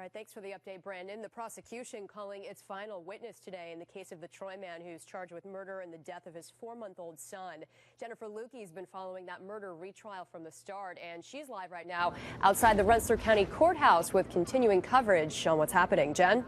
right, thanks for the update, Brandon. The prosecution calling its final witness today in the case of the Troy man who's charged with murder and the death of his 4-month-old son. Jennifer Lewke has been following that murder retrial from the start, and she's live right now outside the Rensselaer County Courthouse with continuing coverage on what's happening. Jen?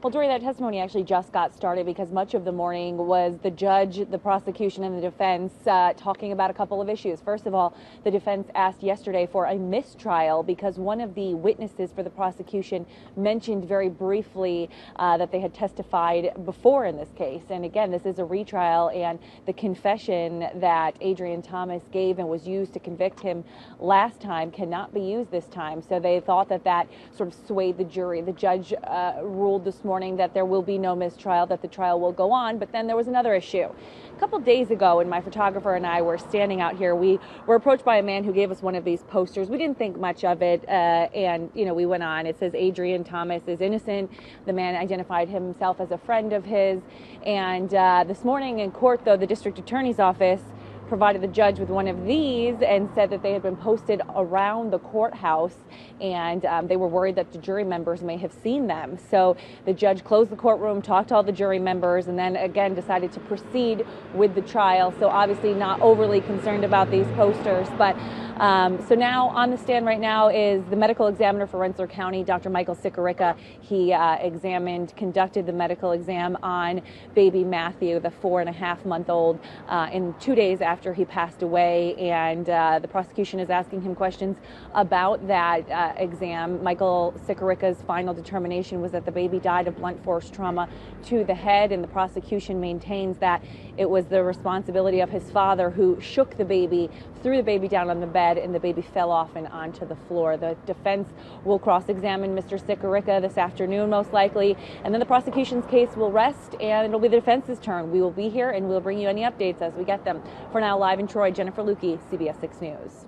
Well, Dory, that testimony actually just got started because much of the morning was the judge, the prosecution, and the defense talking about a couple of issues. First of all, the defense asked yesterday for a mistrial because one of the witnesses for the prosecution mentioned very briefly that they had testified before in this case. And again, this is a retrial, and the confession that Adrian Thomas gave and was used to convict him last time cannot be used this time. So they thought that that sort of swayed the jury. The judge ruled this morning that there will be no mistrial, that the trial will go on. But then there was another issue. A couple days ago, when my photographer and I were standing out here, we were approached by a man who gave us one of these posters. We didn't think much of it, and we went on. It says Adrian Thomas is innocent. The man identified himself as a friend of his. And this morning in court, though, the district attorney's office provided the judge with one of these and said that they had been posted around the courthouse, and they were worried that the jury members may have seen them. So the judge closed the courtroom, talked to all the jury members, and then again decided to proceed with the trial. So obviously not overly concerned about these posters. But so now on the stand right now is the medical examiner for Rensselaer County, Dr. Michael Sikorica. He conducted the medical exam on baby Matthew, the 4.5-month-old, in 2 days after he passed away, and the prosecution is asking him questions about that exam. Michael Sikorica's final determination was that the baby died of blunt force trauma to the head, and the prosecution maintains that it was the responsibility of his father, who shook the baby, threw the baby down on the bed, and the baby fell off and onto the floor. The defense will cross-examine Mr. Sikorica this afternoon, most likely, and then the prosecution's case will rest, and it'll be the defense's turn. We will be here, and we'll bring you any updates as we get them. For now, live in Troy, Jennifer Lewke, CBS 6 News.